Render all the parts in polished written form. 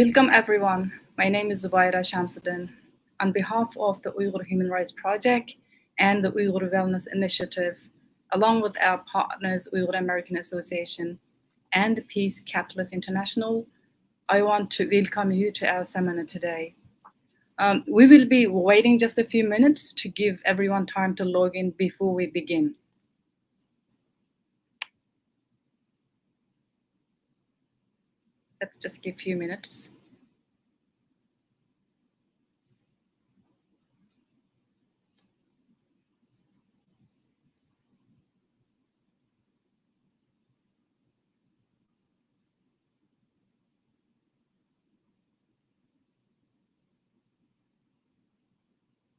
Welcome everyone. My name is Zubaira Shamsuddin. On behalf of the Uyghur Human Rights Project and the Uyghur Wellness Initiative, along with our partners, Uyghur American Association and Peace Catalyst International, I want to welcome you to our seminar today. We will be waiting just a few minutes to give everyone time to log in before we begin. Let's just give a few minutes.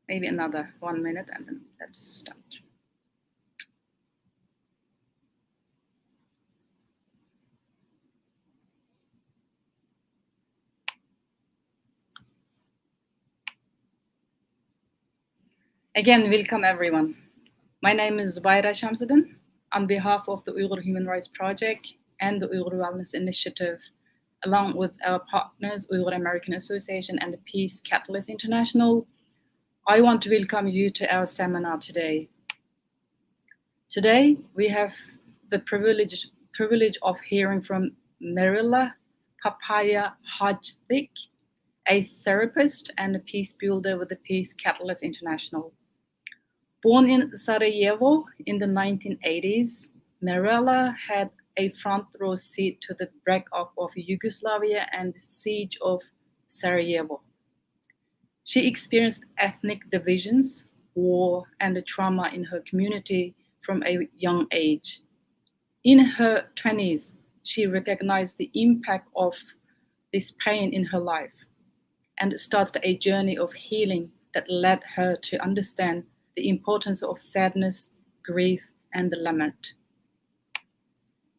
Maybe another 1 minute and then let's start. Again, welcome everyone. My name is Zubaira Shamsuddin. On behalf of the Uyghur Human Rights Project and the Uyghur Wellness Initiative, along with our partners, Uyghur American Association and the Peace Catalyst International, I want to welcome you to our seminar today. Today, we have the privilege of hearing from Mirela Popaja-Hadzic, a therapist and a peace builder with the Peace Catalyst International. Born in Sarajevo in the 1980s, Mirela had a front row seat to the breakup of Yugoslavia and the siege of Sarajevo. She experienced ethnic divisions, war, and the trauma in her community from a young age. In her 20s, she recognized the impact of this pain in her life and started a journey of healing that led her to understand the importance of sadness, grief, and lament.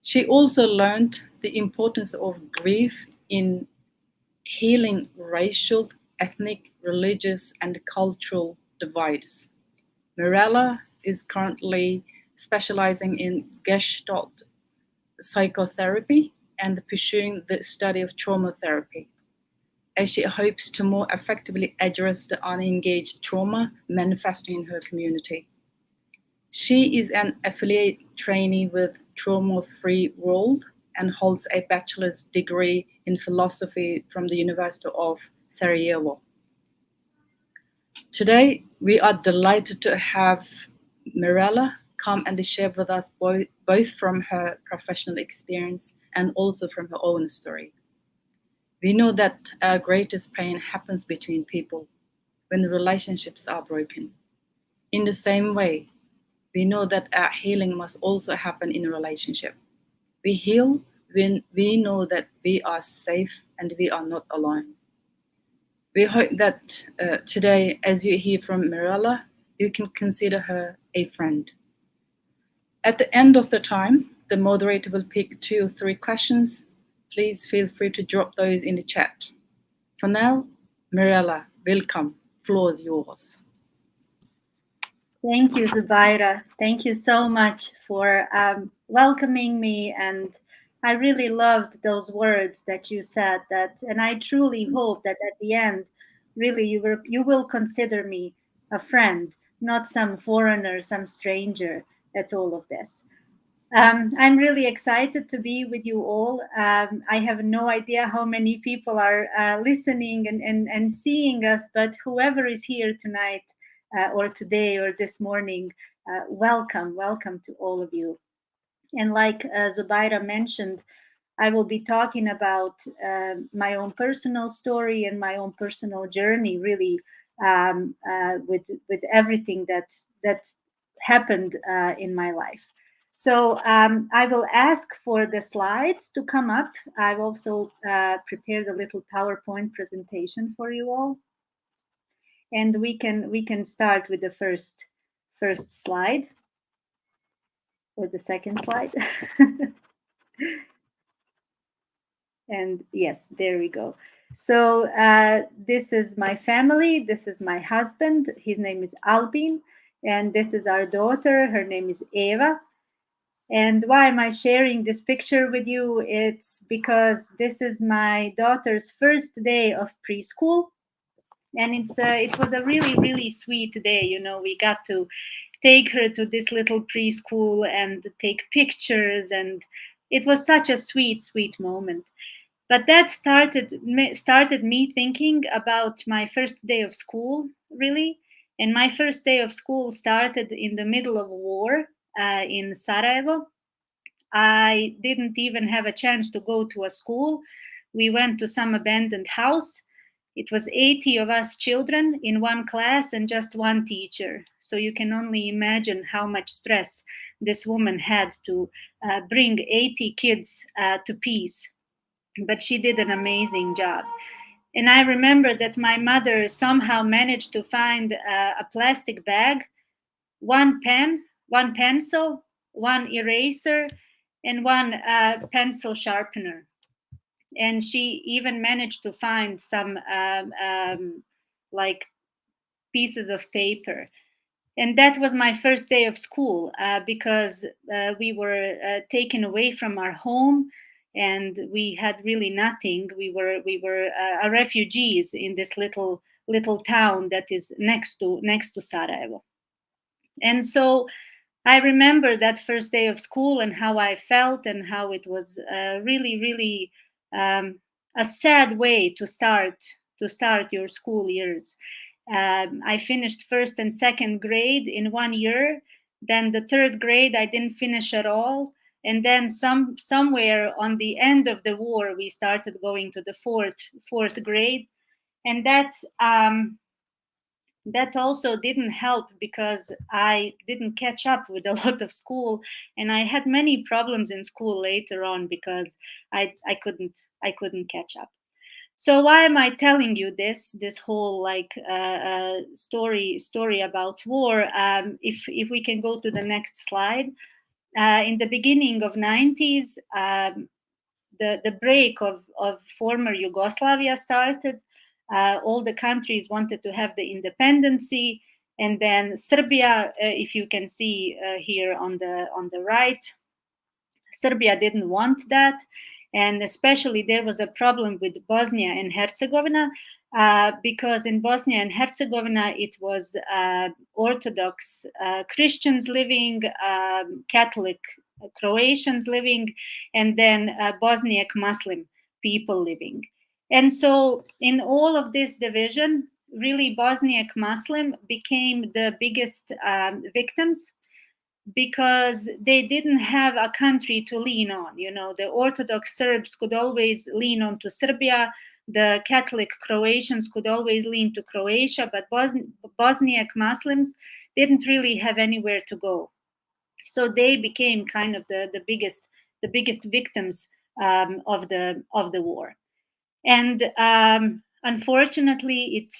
She also learned the importance of grief in healing racial, ethnic, religious, and cultural divides. Mirela is currently specializing in Gestalt psychotherapy and pursuing the study of trauma therapy, as she hopes to more effectively address the unengaged trauma manifesting in her community. She is an affiliate trainee with Trauma Free World and holds a bachelor's degree in philosophy from the University of Sarajevo. Today, we are delighted to have Mirela come and share with us both from her professional experience and also from her own story. We know that our greatest pain happens between people when relationships are broken. In the same way, we know that our healing must also happen in a relationship. We heal when we know that we are safe and we are not alone. We hope that today, as you hear from Mirela, you can consider her a friend. At the end of the time, the moderator will pick 2 or 3 questions. Please feel free to drop those in the chat. For now, Mirela, welcome. Floor is yours. Thank you, Zubaira. Thank you so much for welcoming me. And I really loved those words that you said, and I truly hope that at the end, really, you will consider me a friend, not some foreigner, some stranger at all of this. I'm really excited to be with you all. I have no idea how many people are listening and seeing us, but whoever is here tonight or today or this morning, welcome to all of you. And like Zubaira mentioned, I will be talking about my own personal story and my own personal journey, really, with everything that happened in my life. So I will ask for the slides to come up. I've also prepared a little PowerPoint presentation for you all, and we can start with the first slide or the second slide. And yes, there we go. So this is my family. This is my husband. His name is Albin, and this is our daughter. Her name is Eva. And why am I sharing this picture with you? It's because this is my daughter's first day of preschool. And it was a really, really sweet day. You know, we got to take her to this little preschool and take pictures. And it was such a sweet, sweet moment. But that started me thinking about my first day of school, really. And my first day of school started in the middle of war in Sarajevo. I didn't even have a chance to go to a school. We went to some abandoned house. It was 80 of us children in one class and just one teacher. So you can only imagine how much stress this woman had to bring 80 kids to peace. But she did an amazing job. And I remember that my mother somehow managed to find a plastic bag, one pen, one pencil, one eraser, and one pencil sharpener. And she even managed to find some like pieces of paper. And that was my first day of school because we were taken away from our home, and we had really nothing. We were refugees in this little town that is next to Sarajevo. And so I remember that first day of school and how I felt, and how it was really, really a sad way to start your school years. I finished first and second grade in 1 year. Then the third grade I didn't finish at all. And then somewhere on the end of the war we started going to the fourth grade, and that also didn't help because I didn't catch up with a lot of school, and I had many problems in school later on because I couldn't catch up. So why am I telling you this whole like story about war? If we can go to the next slide. In the beginning of 90s, the break of former Yugoslavia started. All the countries wanted to have the independency, and then Serbia, if you can see here on the right, Serbia didn't want that, and especially there was a problem with Bosnia and Herzegovina, because in Bosnia and Herzegovina it was Orthodox Christians living, Catholic Croatians living, and then Bosniak Muslim people living. And so, in all of this division, really Bosniak Muslim became the biggest victims because they didn't have a country to lean on. You know, the Orthodox Serbs could always lean on to Serbia. The Catholic Croatians could always lean to Croatia, but Bosniak Muslims didn't really have anywhere to go. So they became kind of the biggest victims of the war. And unfortunately, it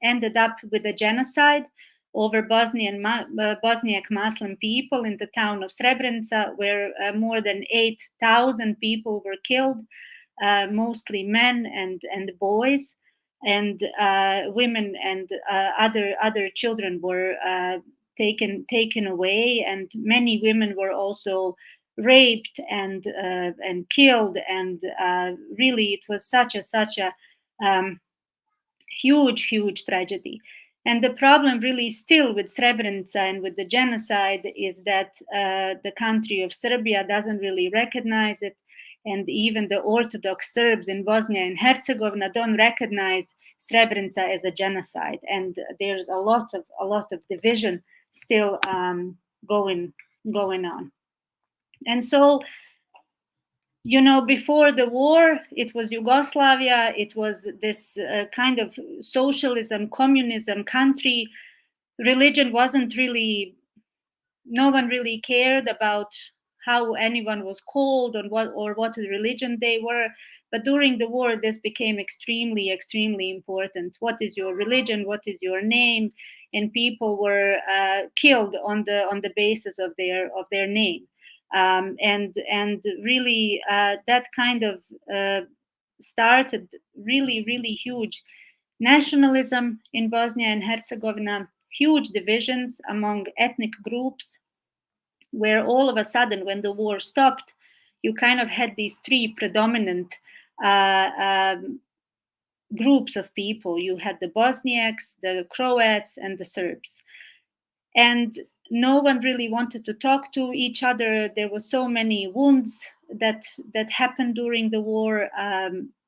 ended up with a genocide over Bosniak Muslim people in the town of Srebrenica, where more than 8,000 people were killed, mostly men and boys, and women and other children were taken away, and many women were also raped and killed, and really it was such a um, huge tragedy. And the problem really still with Srebrenica and with the genocide is that the country of Serbia doesn't really recognize it, and even the Orthodox Serbs in Bosnia and Herzegovina don't recognize Srebrenica as a genocide, and there's a lot of division still going on. And so, you know, before the war, it was Yugoslavia. It was this kind of socialism, communism country. Religion wasn't really, no one really cared about how anyone was called or what religion they were. But during the war, this became extremely important. What is your religion? What is your name? And people were killed on the basis of their name. And really that kind of started really huge nationalism in Bosnia and Herzegovina, huge divisions among ethnic groups, where all of a sudden, when the war stopped, you kind of had these three predominant uh, um, groups of people. You had the Bosniaks, the Croats, and the Serbs. And no one really wanted to talk to each other. There were so many wounds that happened during the war.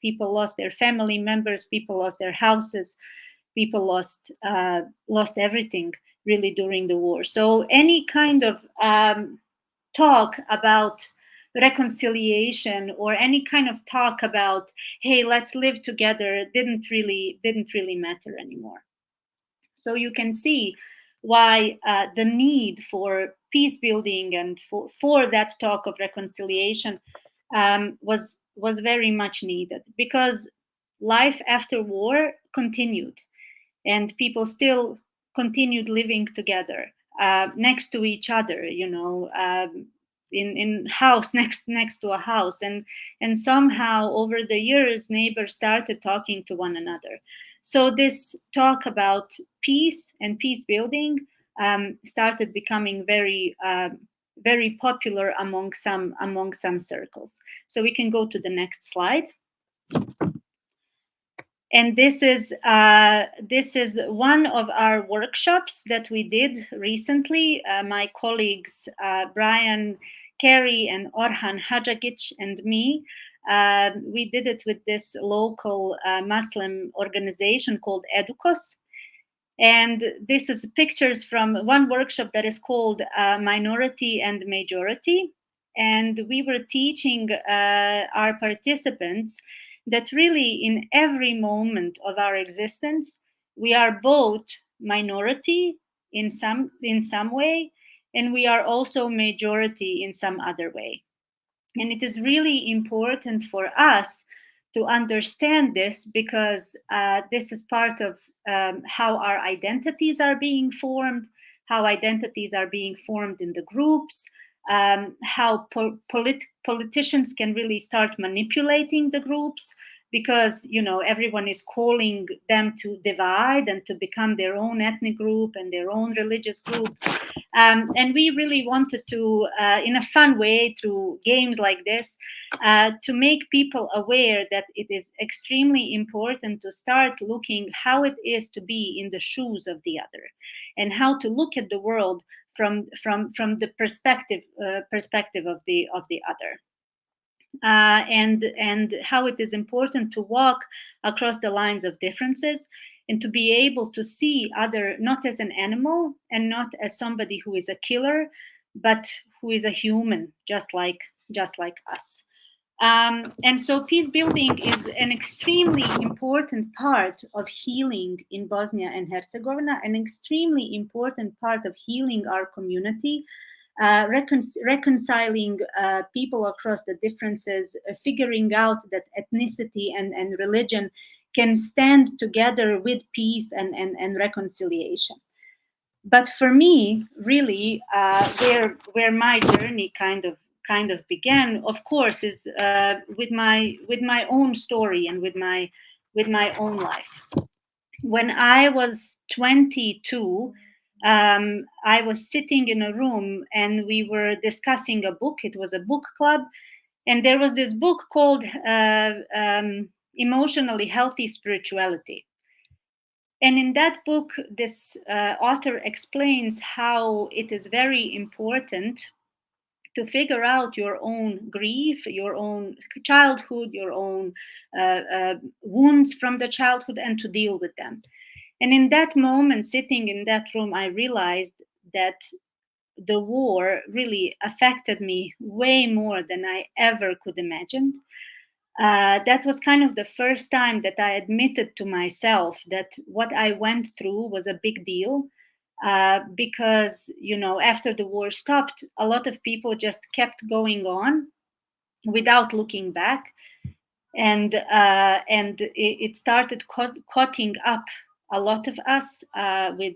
People lost their family members, people lost their houses, people lost everything really during the war. So any kind of talk about reconciliation or any kind of talk about, hey, let's live together, didn't really matter anymore. So you can see why the need for peace building and for that talk of reconciliation was very much needed, because life after war continued, and people still continued living together next to each other, in house next to a house, and somehow over the years neighbors started talking to one another. So this talk about peace and peace building started becoming very popular among some circles. So we can go to the next slide. And this is one of our workshops that we did recently. My colleagues Brian Carey and Orhan Hajagic and me, we did it with this local Muslim organization called Educos. And this is pictures from one workshop that is called Minority and Majority. And we were teaching our participants that really in every moment of our existence, we are both minority in some way, and we are also majority in some other way. And it is really important for us to understand this, because this is part of how our identities are being formed, how identities are being formed in the groups, how politicians can really start manipulating the groups, because everyone is calling them to divide and to become their own ethnic group and their own religious group. And we really wanted to, in a fun way, through games like this, to make people aware that it is extremely important to start looking how it is to be in the shoes of the other, and how to look at the world from the perspective of the other. And how it is important to walk across the lines of differences, and to be able to see other not as an animal and not as somebody who is a killer, but who is a human just like us. And so peace building is an extremely important part of healing in Bosnia and Herzegovina, an extremely important part of healing our community, reconciling people across the differences, figuring out that ethnicity and religion can stand together with peace and reconciliation. But for me, really, where my journey kind of began, of course, is with my own story and with my own life. When I was 22, I was sitting in a room and we were discussing a book. It was a book club, and there was this book called Emotionally Healthy Spirituality. And in that book, this author explains how it is very important to figure out your own grief, your own childhood, your own wounds from the childhood, and to deal with them. And in that moment, sitting in that room, I realized that the war really affected me way more than I ever could imagine. That was kind of the first time that I admitted to myself that what I went through was a big deal. Because, after the war stopped, a lot of people just kept going on without looking back. And it started cutting up a lot of us, with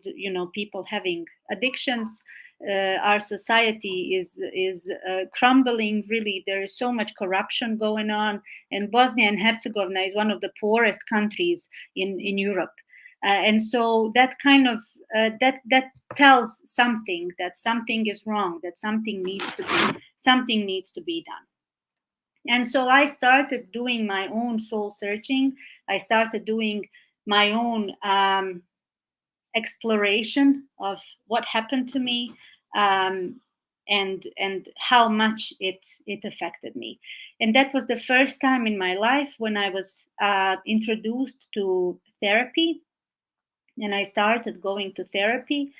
people having addictions. Our society is crumbling. Really, there is so much corruption going on, and Bosnia and Herzegovina is one of the poorest countries in Europe. And so that kind of that tells something, that something is wrong, that something needs to be done. And so I started doing my own soul searching. I started doing my own exploration of what happened to me, um, and how much it affected me. And that was the first time in my life when I was introduced to therapy, and I started going to therapy.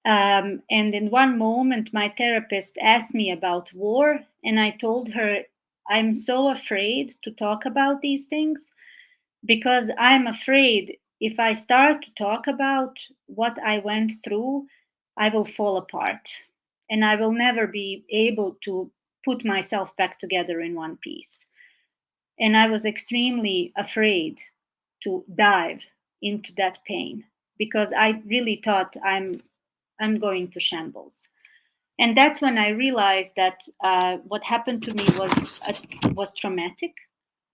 And in one moment, my therapist asked me about war, and I told her, I'm so afraid to talk about these things because I'm afraid if I start to talk about what I went through, I will fall apart and I will never be able to put myself back together in one piece. And I was extremely afraid to dive into that pain because I really thought I'm going to shambles. And that's when I realized that what happened to me was traumatic,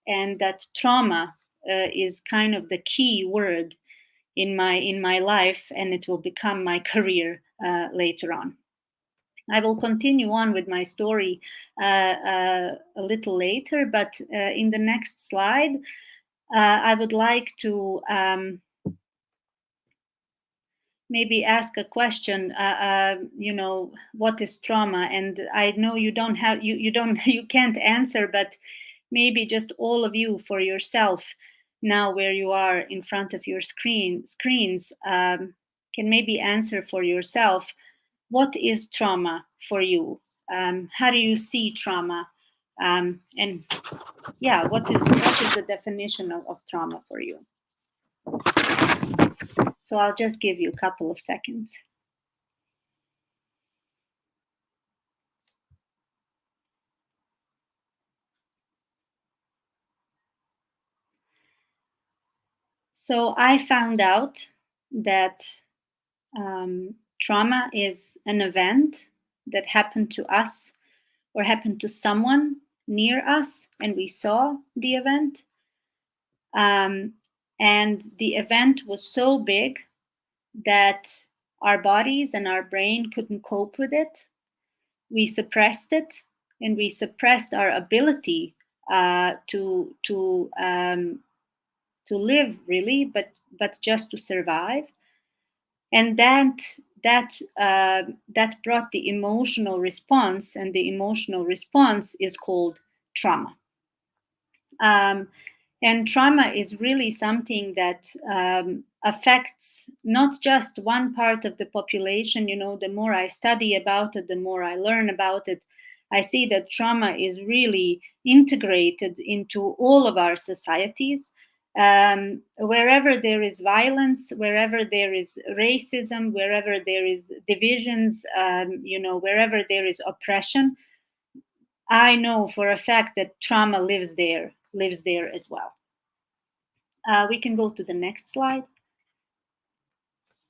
and that trauma is kind of the key word in my life, and it will become my career later on. I will continue on with my story a little later, but in the next slide, I would like to maybe ask a question. What is trauma? And I know you don't have you don't you can't answer, but maybe just all of you for yourself now, where you are in front of your screens, can maybe answer for yourself. What is trauma for you? How do you see trauma? And yeah, what is the definition of trauma for you? So I'll just give you a couple of seconds. So I found out that trauma is an event that happened to us or happened to someone near us, and we saw the event. And the event was so big that our bodies and our brain couldn't cope with it. We suppressed it, and we suppressed our ability to live, really, but just to survive. And that brought the emotional response, and the emotional response is called trauma. Um, and trauma is really something that affects not just one part of the population. The more I study about it, the more I learn about it, I see that trauma is really integrated into all of our societies. Wherever there is violence, wherever there is racism, wherever there is divisions, wherever there is oppression, I know for a fact that trauma lives there as well. We can go to the next slide.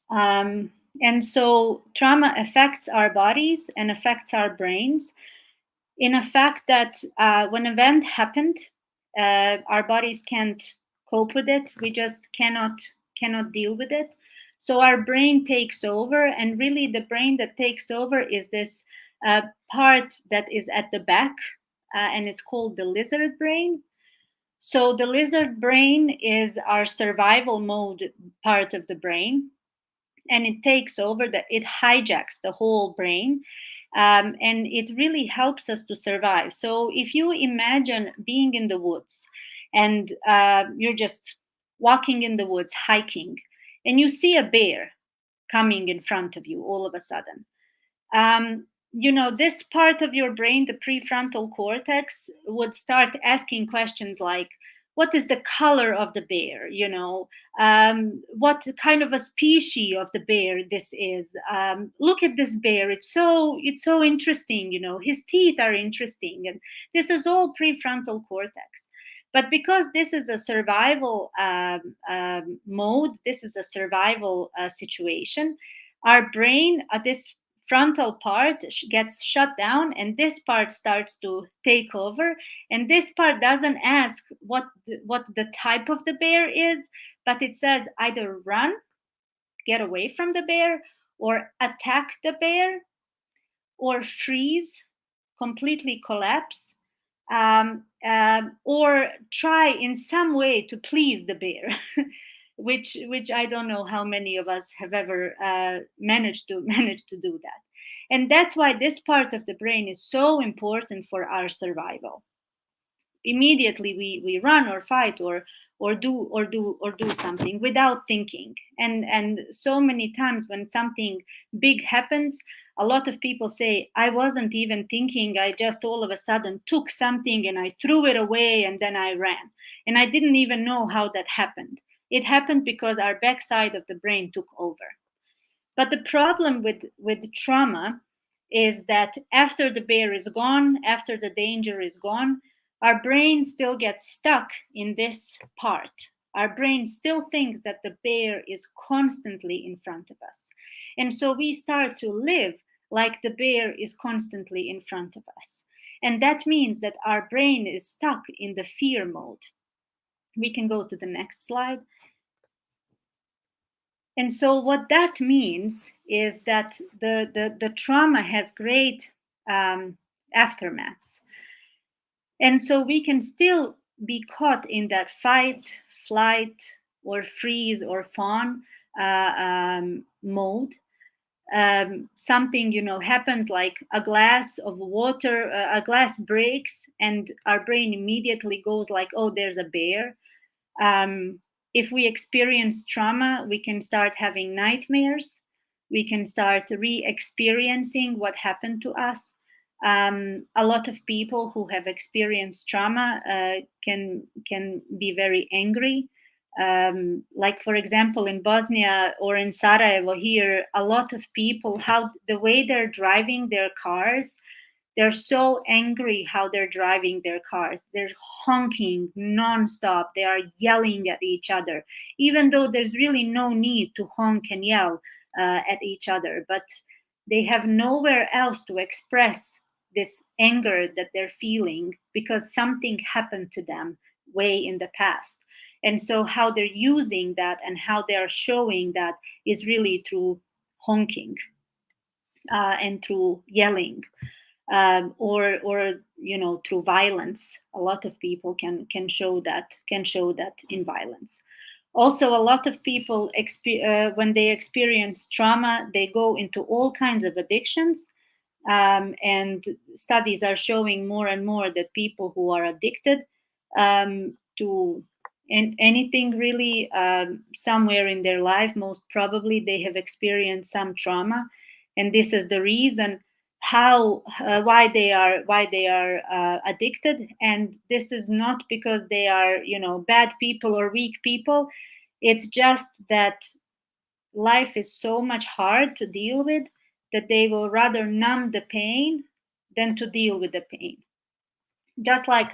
And so trauma affects our bodies and affects our brains in a fact that when an event happened, our bodies can't cope with it. We just cannot deal with it. So our brain takes over, and really the brain that takes over is this part that is at the back, and it's called the lizard brain. So the lizard brain is our survival mode part of the brain, and it takes over, it hijacks the whole brain, and it really helps us to survive. So if you imagine being in the woods, and you're just walking in the woods, hiking, and you see a bear coming in front of you all of a sudden. This part of your brain, the prefrontal cortex, would start asking questions like, what is the color of the bear? What kind of a species of the bear this is? Look at this bear. It's so interesting. His teeth are interesting, and this is all prefrontal cortex. But because this is a survival mode, this is a survival situation, our brain, this frontal part gets shut down, and this part starts to take over, and this part doesn't ask what the type of the bear is, but it says either run, get away from the bear, or attack the bear, or freeze, completely collapse, or try in some way to please the bear, which I don't know how many of us have ever managed to do that. And that's why this part of the brain is so important for our survival. Immediately we run or fight or do something without thinking. And so many times when something big happens, a lot of people say, I wasn't even thinking, I just all of a sudden took something and I threw it away and then I ran, and I didn't even know how that happened. It happened because our backside of the brain took over. But the problem with trauma is that after the bear is gone, after the danger is gone, our brain still gets stuck in this part. Our brain still thinks that the bear is constantly in front of us. And so we start to live like the bear is constantly in front of us. And that means that our brain is stuck in the fear mode. We can go to the next slide. And so what that means is that the trauma has great aftermaths. And so we can still be caught in that fight, flight, or freeze or fawn mode. Something happens, like a glass of water, a glass breaks, and our brain immediately goes like, oh, there's a bear. If we experience trauma, we can start having nightmares. We can start re-experiencing what happened to us. A lot of people who have experienced trauma can be very angry. Like, for example, in Bosnia or in Sarajevo here, a lot of people, how the way they're driving their cars, they're so angry how they're driving their cars. They're honking nonstop. They are yelling at each other, even though there's really no need to honk and yell at each other. But they have nowhere else to express this anger that they're feeling because something happened to them way in the past. And so how they're using that and how they are showing that is really through honking and through yelling. Or through violence. A lot of people can show that in violence. Also, a lot of people when they experience trauma, they go into all kinds of addictions. And studies are showing more and more that people who are addicted to anything really, somewhere in their life, most probably they have experienced some trauma, and this is the reason why they are addicted. And this is not because they are bad people or weak people. It's just that life is so much hard to deal with that they will rather numb the pain than to deal with the pain. Just like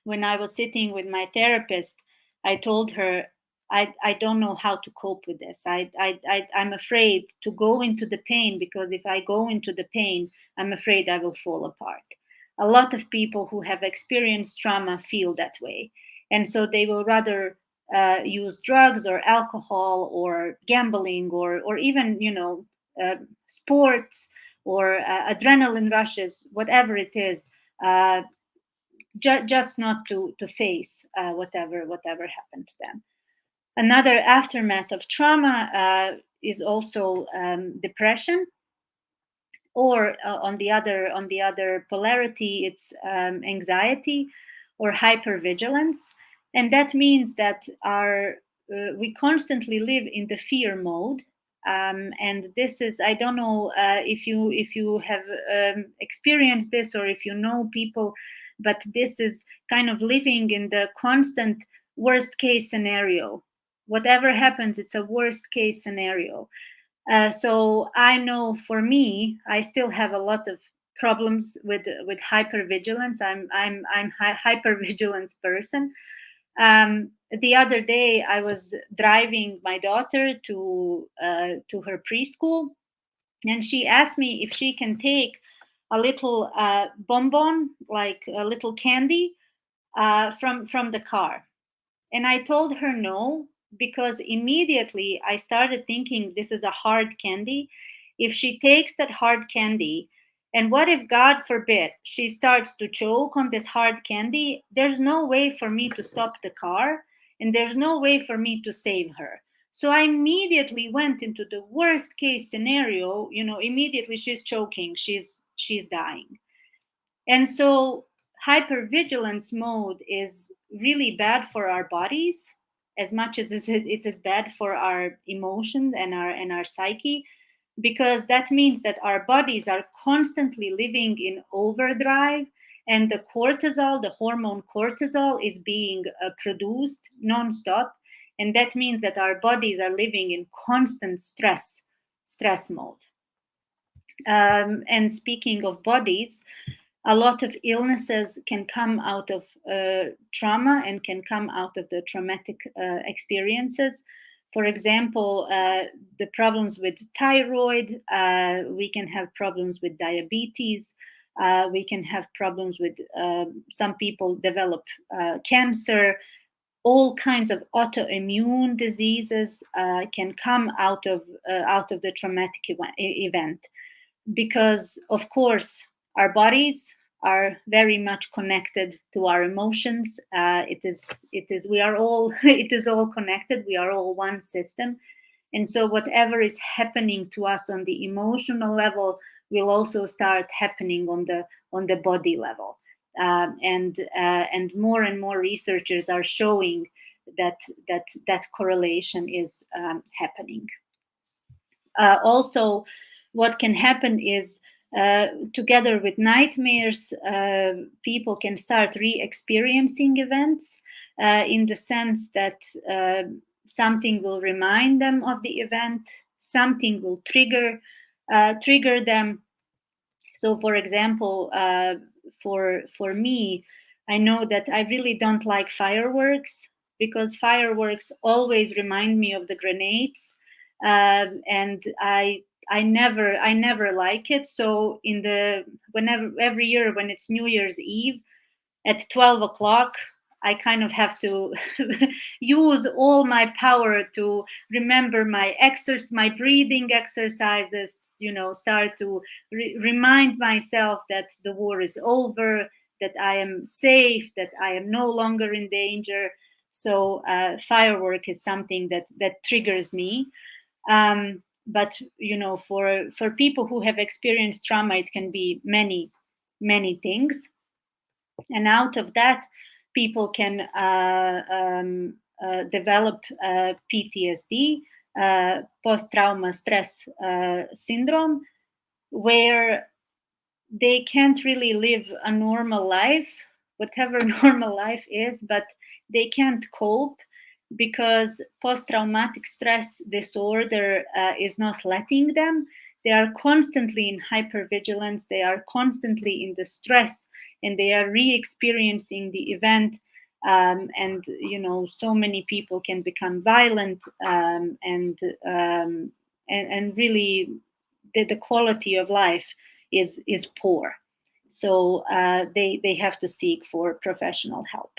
when I was sitting with my therapist, I told her, I don't know how to cope with this. I'm afraid to go into the pain, because if I go into the pain, I'm afraid I will fall apart. A lot of people who have experienced trauma feel that way. And so they will rather use drugs or alcohol or gambling or even, sports or adrenaline rushes, whatever it is, just not to face whatever happened to them. Another aftermath of trauma is also depression, or on the other polarity, it's anxiety or hypervigilance. And that means that we constantly live in the fear mode. And this is, I don't know if you have experienced this, or if you know people, but this is kind of living in the constant worst case scenario. Whatever happens, it's a worst case scenario. So I know, for me, I still have a lot of problems with hypervigilance. I'm hypervigilance person. The other day, I was driving my daughter to her preschool, and she asked me if she can take a little bonbon, like a little candy, from the car. And I told her no, because immediately I started thinking this is a hard candy. If she takes that hard candy, and what if, God forbid, she starts to choke on this hard candy? There's no way for me to stop the car, and there's no way for me to save her. So I immediately went into the worst case scenario. Immediately she's choking, she's dying. And so hypervigilance mode is really bad for our bodies as much as it is bad for our emotions and our psyche, because that means that our bodies are constantly living in overdrive, and the cortisol, the hormone cortisol, is being produced nonstop, and that means that our bodies are living in constant stress mode. And speaking of bodies, a lot of illnesses can come out of trauma and can come out of the traumatic experiences. For example, the problems with thyroid, we can have problems with diabetes, we can have problems with some people develop cancer. All kinds of autoimmune diseases can come out of the traumatic event, because of course our bodies are very much connected to our emotions. It is we are all it is all connected. We are all one system, and so whatever is happening to us on the emotional level will also start happening on the body level. And more and more researchers are showing that correlation is happening. Also, what can happen is, together with nightmares, people can start re-experiencing events, in the sense that something will remind them of the event, something will trigger them. So, for example, for me, I know that I really don't like fireworks, because fireworks always remind me of the grenades, and I never like it. So whenever every year when it's New Year's Eve at 12 o'clock, I kind of have to use all my power to remember my breathing exercises, start to remind myself that the war is over, that I am safe, that I am no longer in danger. So firework is something that triggers me. But for people who have experienced trauma, it can be many things, and out of that, people can develop PTSD, post-trauma stress syndrome, where they can't really live a normal life, whatever normal life is, but they can't cope, because post-traumatic stress disorder is not letting them. They are constantly in hypervigilance, they are constantly in the stress, and they are re-experiencing the event. And so many people can become violent, and really the quality of life is poor. So they have to seek for professional help.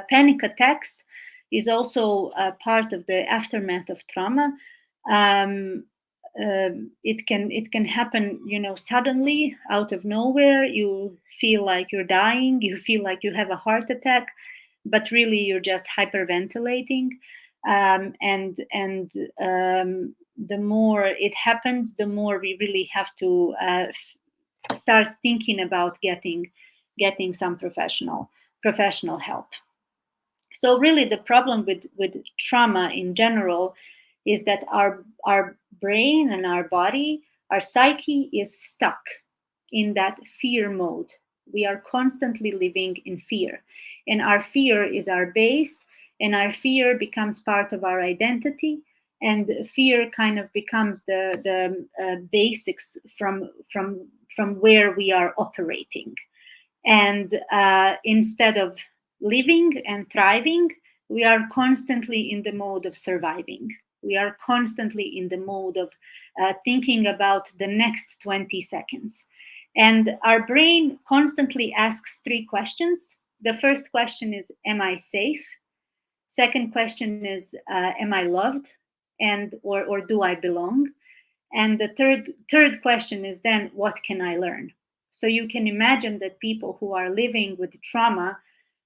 Panic attacks is also part of the aftermath of trauma. It can happen, suddenly out of nowhere. You feel like you're dying. You feel like you have a heart attack, but really you're just hyperventilating. The more it happens, the more we really have to start thinking about getting some professional help. So really the problem with trauma in general is that our brain and our body, our psyche is stuck in that fear mode. We are constantly living in fear, and our fear is our base, and our fear becomes part of our identity, and fear kind of becomes the basics from where we are operating. And instead of living and thriving, we are constantly in the mode of surviving. We are constantly in the mode of thinking about the next 20 seconds. And our brain constantly asks three questions. The first question is, am I safe? Second question is, am I loved, and or do I belong? And the third question is then, what can I learn? So you can imagine that people who are living with trauma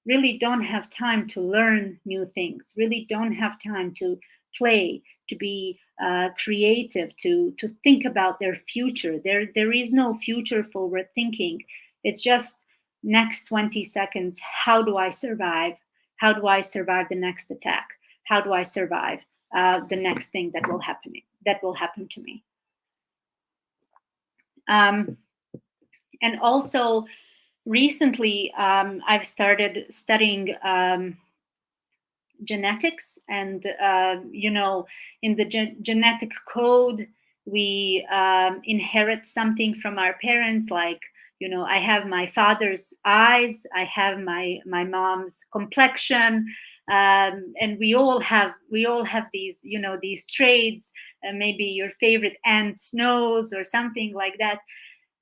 really don't have time to learn new things, really don't have time to play, to be creative, to think about their future. There is no future forward thinking. It's just next 20 seconds. How do I survive? How do I survive the next attack? How do I survive the next thing that will happen to me? And also recently, I've started studying genetics, and in the genetic code, we inherit something from our parents. Like, I have my father's eyes, I have my mom's complexion, and we all have these these traits. Maybe your favorite aunt's nose or something like that.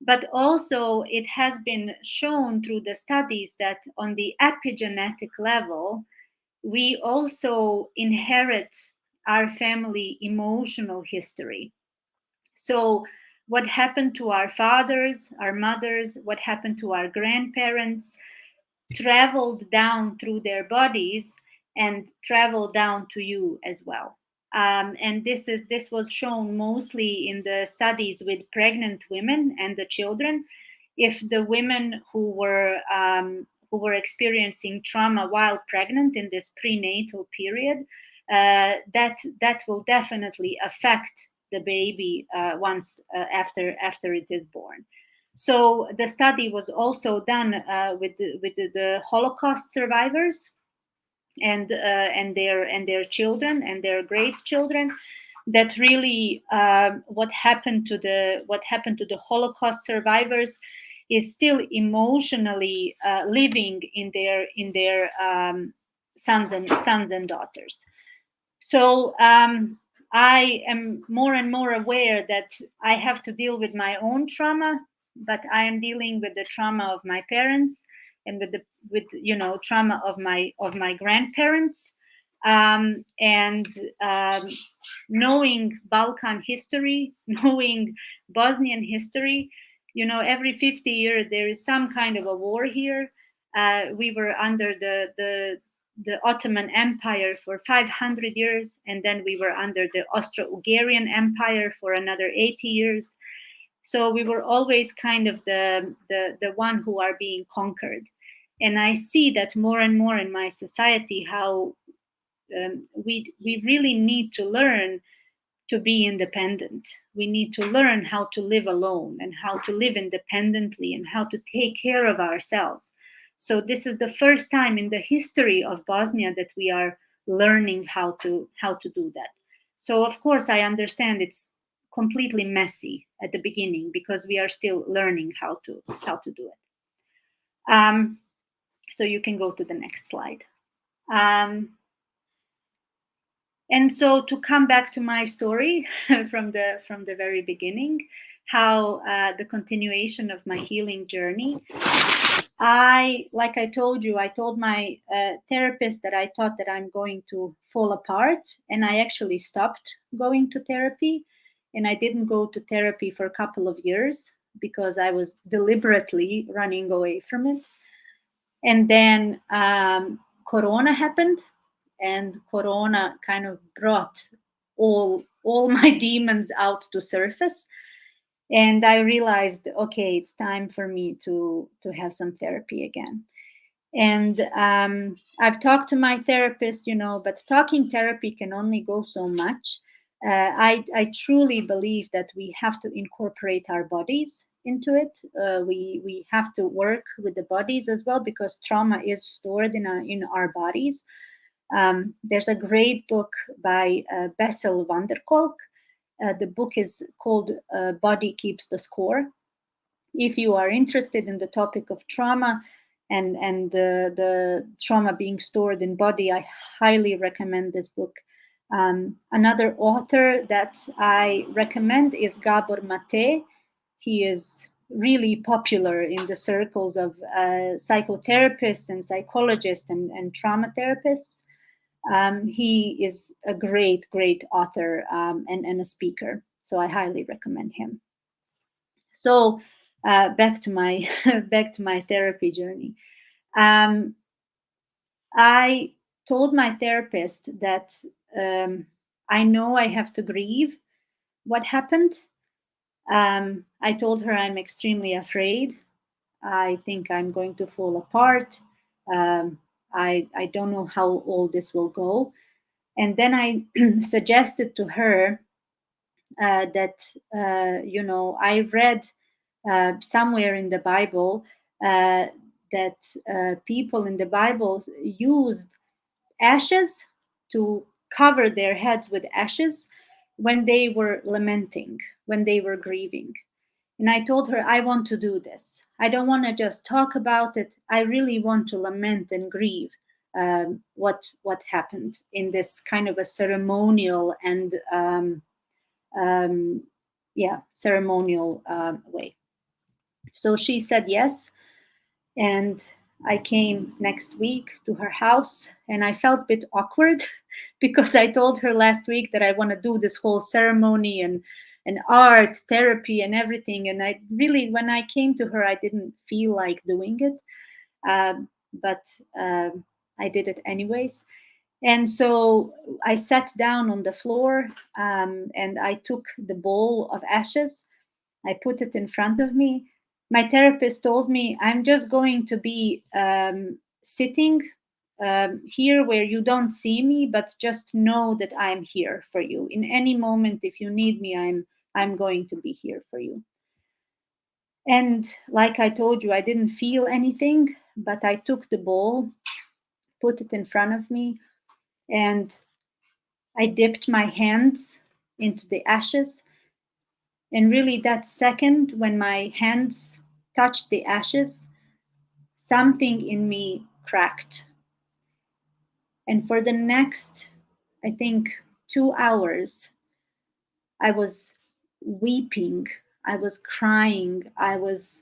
But also, it has been shown through the studies that on the epigenetic level, we also inherit our family emotional history. So, what happened to our fathers, our mothers, what happened to our grandparents traveled down through their bodies and traveled down to you as well. And this was shown mostly in the studies with pregnant women and the children. If the women who were experiencing trauma while pregnant in this prenatal period, that will definitely affect the baby once after it is born. So the study was also done with the Holocaust survivors and their children and their great children. That really what happened to the Holocaust survivors is still emotionally living in their sons and daughters. So I am more and more aware that I have to deal with my own trauma, but I am dealing with the trauma of my parents and with trauma of my grandparents. And knowing Balkan history, knowing Bosnian history, every 50 years there is some kind of a war here. We were under the Ottoman Empire for 500 years, and then we were under the Austro-Hungarian Empire for another 80 years. So we were always kind of the one who are being conquered. And I see that more and more in my society, how we really need to learn to be independent. We need to learn how to live alone and how to live independently and how to take care of ourselves. So this is the first time in the history of Bosnia that we are learning how to do that. So of course I understand it's completely messy at the beginning because we are still learning how to do it. So you can go to the next slide. And so to come back to my story from the very beginning, how the continuation of my healing journey. Like I told you, I told my therapist that I thought that I'm going to fall apart, and I actually stopped going to therapy, and I didn't go to therapy for a couple of years because I was deliberately running away from it. And then Corona happened, and Corona kind of brought all my demons out to surface. And I realized, okay, it's time for me to have some therapy again. And I've talked to my therapist, but talking therapy can only go so much. I truly believe that we have to incorporate our bodies into it. We have to work with the bodies as well, because trauma is stored in our bodies. There's a great book by Bessel van der Kolk. The book is called Body Keeps the Score. If you are interested in the topic of trauma and the trauma being stored in body, I highly recommend this book. Another author that I recommend is Gabor Mate. He is really popular in the circles of psychotherapists and psychologists and trauma therapists. He is a great, great author, and a speaker. So I highly recommend him. So back to my back to my therapy journey. Um, I told my therapist that I know I have to grieve what happened. I told her I'm extremely afraid. I think I'm going to fall apart. Um, I don't know how all this will go. And then I suggested to her that I read somewhere in the Bible that people in the Bible used ashes to cover their heads with ashes when they were lamenting, when they were grieving. And I told her, I want to do this. I don't want to just talk about it. I really want to lament and grieve what happened in this kind of a ceremonial and um, ceremonial way. So she said yes, and I came next week to her house, and I felt a bit awkward because I told her last week that I want to do this whole ceremony and art therapy and everything. And I really, when I came to her, I didn't feel like doing it, but I did it anyways. And so I sat down on the floor, and I took the bowl of ashes. I put it in front of me. My therapist told me, I'm just going to be sitting here where you don't see me, but just know that I'm here for you. In any moment, if you need me, I'm going to be here for you. And like I told you, I didn't feel anything, but I took the bowl, put it in front of me, and I dipped my hands into the ashes. And really, that second, when my hands touched the ashes, something in me cracked. And for the next, I think, 2 hours, I was weeping, I was crying, I was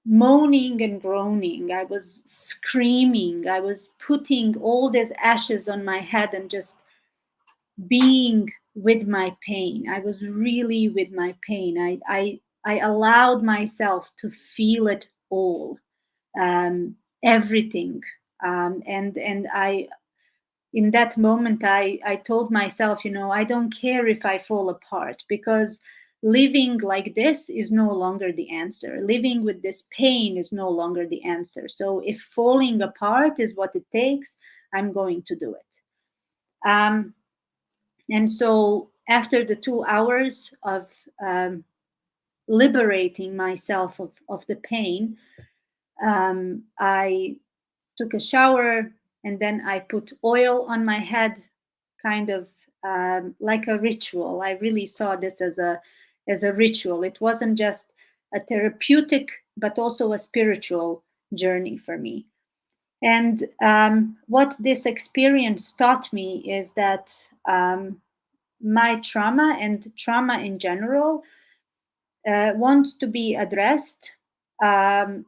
moaning and groaning, I was screaming, I was putting all these ashes on my head and just being with my pain. I was really with my pain. I allowed myself to feel it all, everything. And I, in that moment, I told myself, I don't care if I fall apart, because living like this is no longer the answer. Living with this pain is no longer the answer. So if falling apart is what it takes, I'm going to do it. And so after the 2 hours of liberating myself of the pain, I took a shower, and then I put oil on my head, kind of like a ritual. I really saw this as a ritual. It wasn't just a therapeutic, but also a spiritual journey for me. And what this experience taught me is that my trauma and trauma in general wants to be addressed, and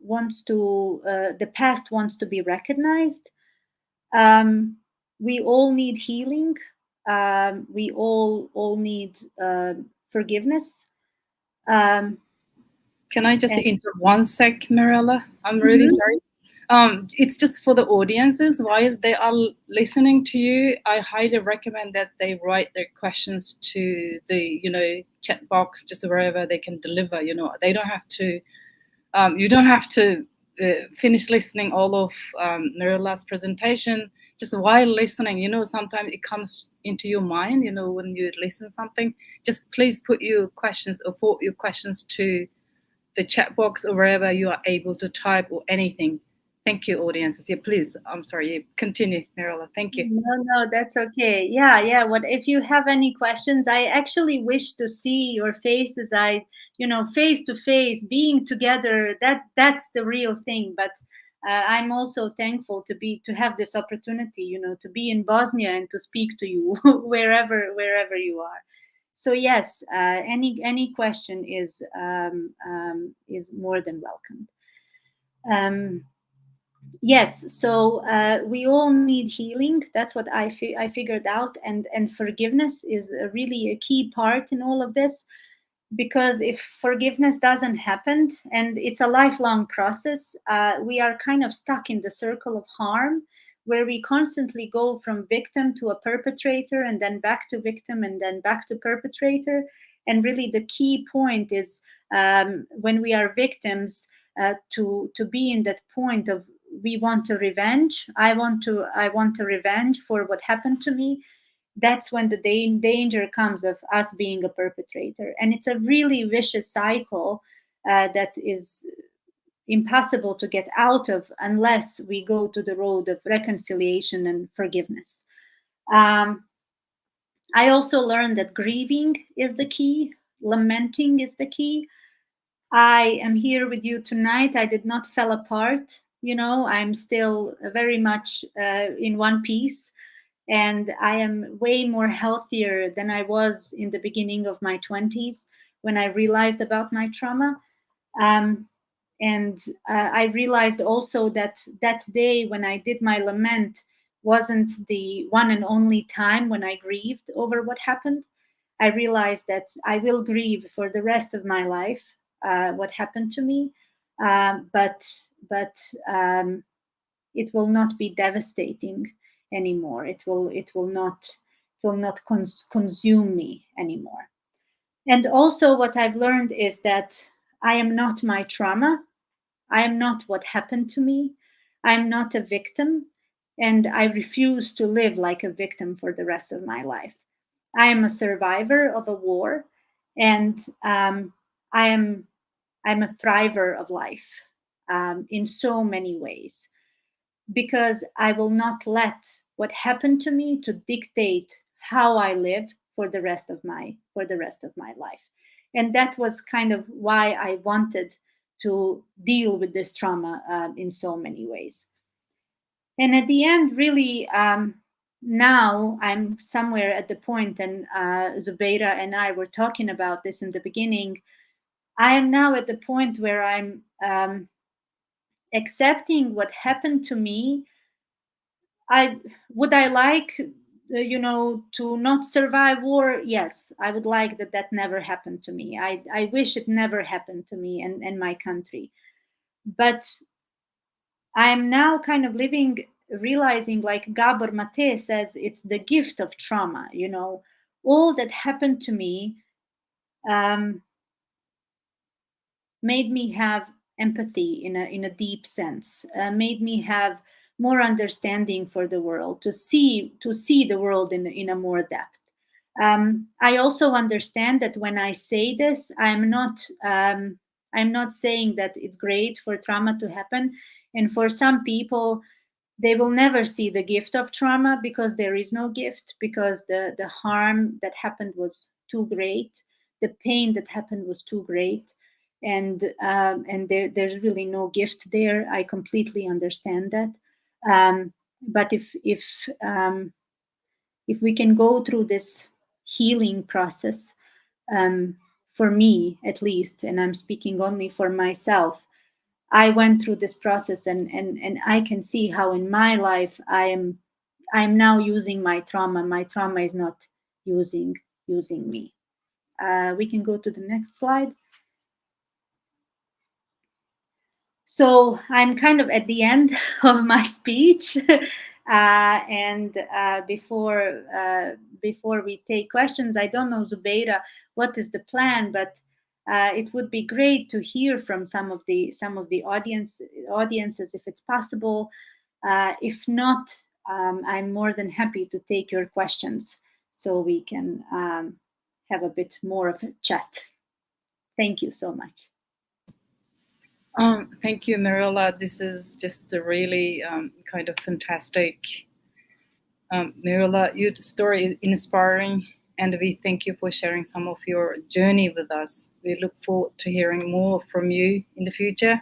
wants to the past wants to be recognized. We all need healing. We all need forgiveness. Um, Can I just and interrupt 1 sec, Mirela? I'm really Mhm. sorry. It's just for the audiences while they are listening to you. I highly recommend that they write their questions to the chat box, just wherever they can deliver. They don't have to. You don't have to finish listening all of Mirela's presentation. Just while listening, sometimes it comes into your mind. When you listen something, just please put your questions or forward your questions to the chat box or wherever you are able to type or anything. Thank you, audiences. Yeah, please. I'm sorry. Continue, Mirela. Thank you. No, that's okay. Yeah. What if you have any questions? I actually wish to see your faces. Face to face, being together. That's the real thing. But I'm also thankful to have this opportunity. To be in Bosnia and to speak to you wherever you are. So yes, any question is more than welcome. Um, Yes, so we all need healing. That's what I figured out, and forgiveness is really a key part in all of this, because if forgiveness doesn't happen, and it's a lifelong process, we are kind of stuck in the circle of harm, where we constantly go from victim to a perpetrator, and then back to victim, and then back to perpetrator. And really, the key point is, when we are victims, to be in that point of, we want a revenge. I want a revenge for what happened to me. That's when the danger comes of us being a perpetrator, and it's a really vicious cycle that is impossible to get out of unless we go to the road of reconciliation and forgiveness. um, I also learned that grieving is the key, lamenting is the key. I am here with you tonight. I did not fall apart. I'm still very much in one piece, and I am way more healthier than I was in the beginning of my 20s when I realized about my trauma. Um, and I realized also that that day when I did my lament wasn't the one and only time when I grieved over what happened. I realized that I will grieve for the rest of my life what happened to me, but it will not be devastating anymore. It will not consume me anymore. And also, what I've learned is that I am not my trauma. I am not what happened to me. I am not a victim, and I refuse to live like a victim for the rest of my life. I am a survivor of a war, and I am I'm a thriver of life in so many ways, because I will not let what happened to me to dictate how I live for the rest of my life. And that was kind of why I wanted to deal with this trauma in so many ways. And at the end, really, now I'm somewhere at the point, and Zubeira and I were talking about this in the beginning. I am now at the point where I'm accepting what happened to me. I like, to not survive war. Yes, I would like that never happened to me. I wish it never happened to me and my country. But I'm now kind of living, realizing, like Gabor Mate says, it's the gift of trauma. All that happened to me um, made me have empathy in a deep sense, made me have more understanding for the world, to see the world in a more depth. I also understand that when I say this, I'm not saying that it's great for trauma to happen. And for some people, they will never see the gift of trauma, because there is no gift, because the harm that happened was too great, the pain that happened was too great, and there's really no gift there. I completely understand that. But if we can go through this healing process, um, for me at least, and I'm speaking only for myself, I went through this process, and I can see how in my life I'm now using my trauma. My trauma is not using me. We can go to the next slide. So I'm kind of at the end of my speech, and before we take questions, I don't know, Zubeira, what is the plan, but it would be great to hear from some of the audiences, if it's possible. If not, I'm more than happy to take your questions, so we can have a bit more of a chat. Thank you so much. Thank you, Mirela. This is just a really kind of fantastic. Mirela, your story is inspiring, and we thank you for sharing some of your journey with us. We look forward to hearing more from you in the future.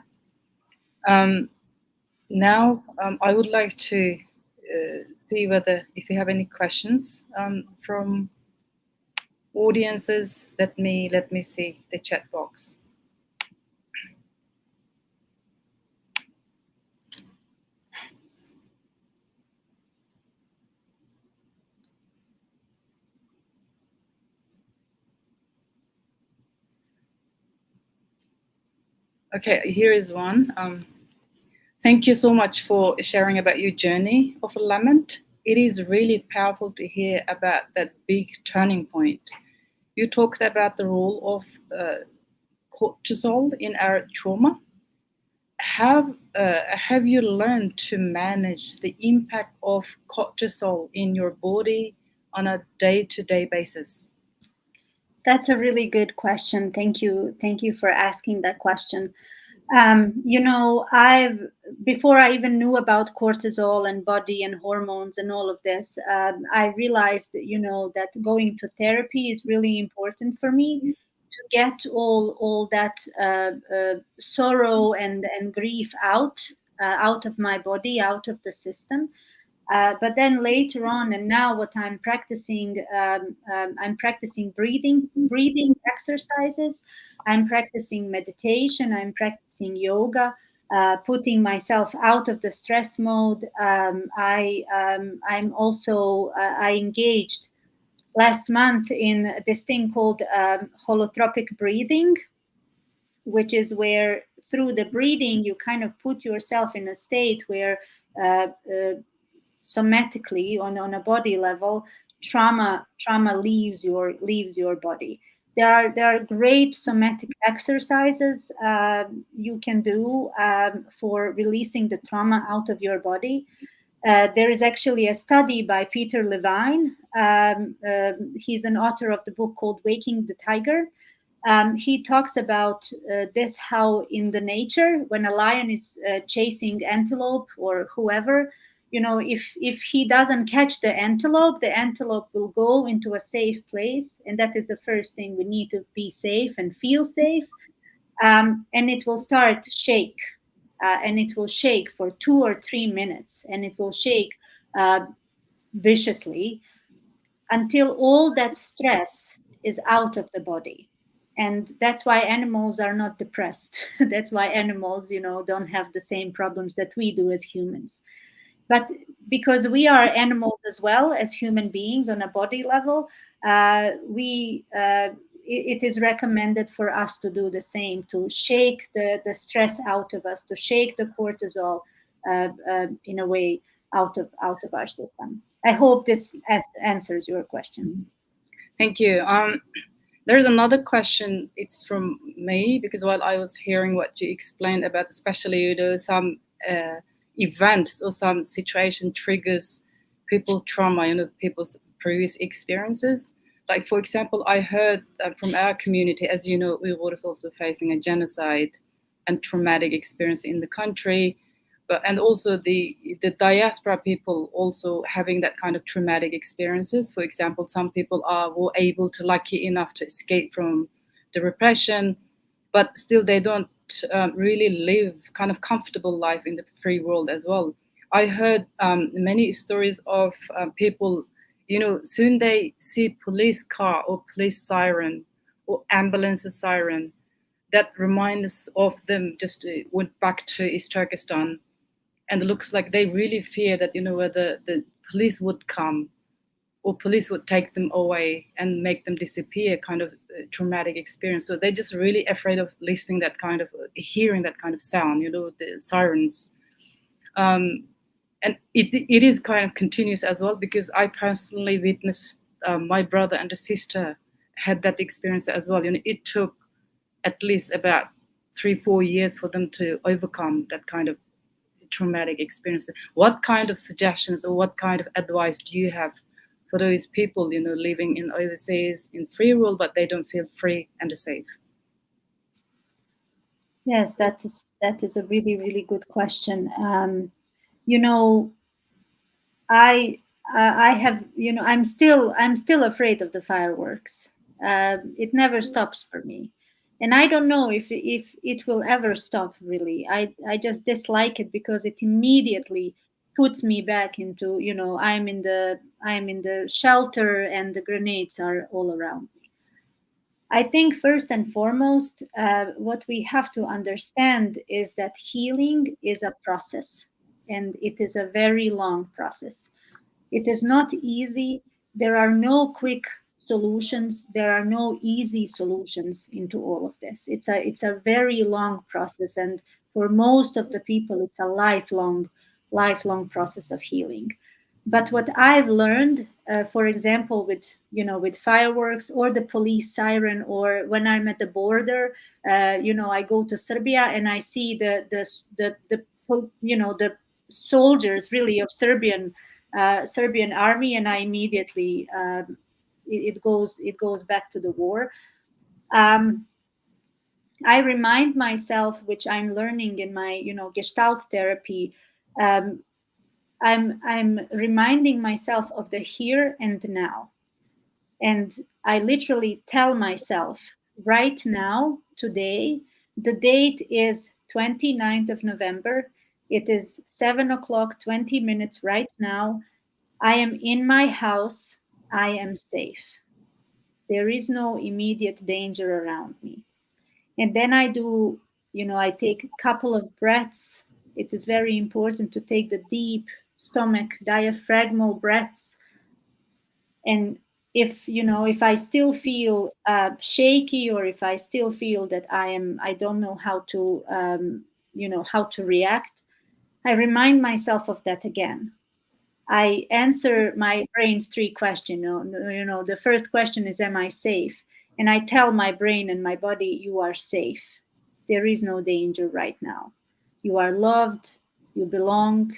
Now, I would like to see whether if you have any questions from audiences. Let me see the chat box. Okay, here is one. Thank you so much for sharing about your journey of lament. It is really powerful to hear about that big turning point. You talked about the role of cortisol in our trauma. Have you learned to manage the impact of cortisol in your body on a day-to-day basis? That's a really good question. Thank you. Thank you for asking that question. I've before I even knew about cortisol and body and hormones and all of this, I realized, that going to therapy is really important for me to get all that sorrow and grief out of my body, out of the system. But then later on, and now what I'm practicing breathing exercises. I'm practicing meditation. I'm practicing yoga, putting myself out of the stress mode. I'm also I engaged last month in this thing called holotropic breathing, which is where through the breathing you kind of put yourself in a state where uh, uh, somatically on a body level trauma leaves your body. There are great somatic exercises you can do for releasing the trauma out of your body. There is actually a study by Peter Levine. He's an author of the book called Waking the Tiger. He talks about this, how in the nature, when a lion is chasing antelope or whoever, if he doesn't catch the antelope will go into a safe place, and that is the first thing. We need to be safe and feel safe, and it will start to shake, and it will shake for 2 or 3 minutes, and it will shake uh, viciously until all that stress is out of the body. And that's why animals are not depressed. That's why animals, don't have the same problems that we do as humans. But because we are animals as well as human beings on a body level, it is recommended for us to do the same, to shake the stress out of us, to shake the cortisol in a way out of our system. I hope this answers your question. Thank you. There's another question. It's from me because while I was hearing what you explained about, especially some events or some situation triggers people trauma, people's previous experiences. Like for example, I heard from our community, as you know, we were also facing a genocide and traumatic experience in the country, but and also the diaspora people also having that kind of traumatic experiences. For example, some people were able to lucky enough to escape from the repression, but still they don't really live kind of comfortable life in the free world as well. I heard many stories of people, soon they see police car or police siren or ambulance siren that reminds of them just went back to East Turkestan, and it looks like they really fear that whether the police would come or police would take them away and make them disappear, kind of traumatic experience. So they're just really afraid of listening that kind of hearing that kind of sound, the sirens. And it is kind of continuous as well, because I personally witnessed my brother and a sister had that experience as well. It took at least about 3-4 years for them to overcome that kind of traumatic experience. What kind of suggestions or what kind of advice do you have for those people, living in overseas in free world, but they don't feel free and safe? Yes, that is a really, really good question. You know, I have, I'm still afraid of the fireworks. It never stops for me, and I don't know if it will ever stop. Really, I just dislike it because it immediately puts me back into, I'm in the shelter and the grenades are all around me. I think first and foremost, what we have to understand is that healing is a process, and it is a very long process. It is not easy. There are no quick solutions. There are no easy solutions into all of this. It's a very long process, and for most of the people, it's a lifelong process of healing. But what I've learned, for example, with with fireworks or the police siren, or when I'm at the border, I go to Serbia and I see the soldiers really of Serbian army, and I immediately it goes back to the war. Um, I remind myself, which I'm learning in my Gestalt therapy. Um, I'm reminding myself of the here and now, and I literally tell myself right now, today, the date is 29th of November. It is 7 o'clock, 20 minutes right now. I am in my house. I am safe. There is no immediate danger around me. And then I take a couple of breaths. It is very important to take the deep stomach, diaphragmal breaths. And if I still feel shaky, or if I still feel that I don't know how to react, I remind myself of that again. I answer my brain's three questions. The first question is, am I safe? And I tell my brain and my body, you are safe. There is no danger right now. You are loved, you belong,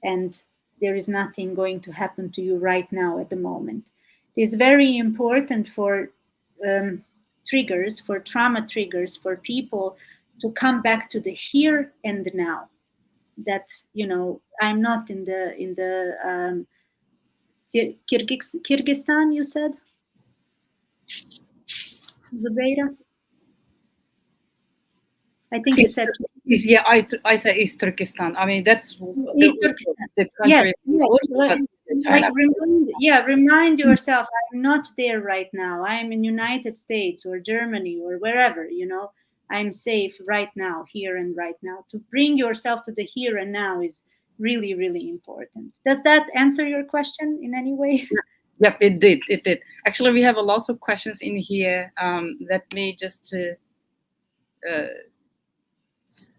and there is nothing going to happen to you right now at the moment. It is very important for triggers, for trauma triggers, for people to come back to the here and now. That I'm not in the Kyrgyzstan, you said, Zubeida? I think you said Yeah, I say East Turkestan. I mean, that's East Turkestan. the Yes, country. remind yourself, I'm not there right now. I'm in United States or Germany or wherever, I'm safe right now, here and right now. To bring yourself to the here and now is really, really important. Does that answer your question in any way? Yep, it did. It did. Actually, we have a lot of questions in here. Let me just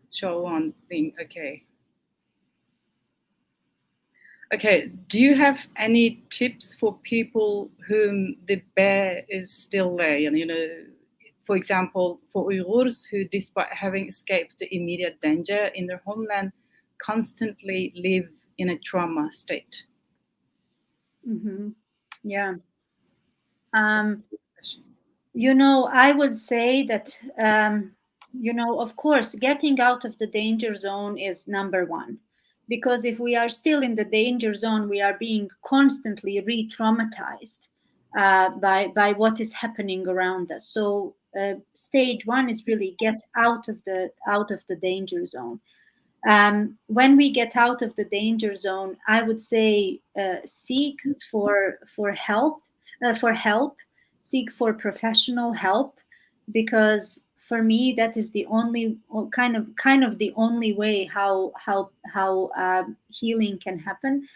show one thing. Okay. Okay. Do you have any tips for people whom the bear is still there? And for example, for Uyghurs who, despite having escaped the immediate danger in their homeland, constantly live in a trauma state. Mm-hmm. Yeah. I would say that, of course, getting out of the danger zone is number one. Because if we are still in the danger zone, we are being constantly re-traumatized by what is happening around us. So stage one is really get out of the danger zone. When we get out of the danger zone, I would say seek for help, seek for professional help, because for me that is the only kind of the only way how healing can happen.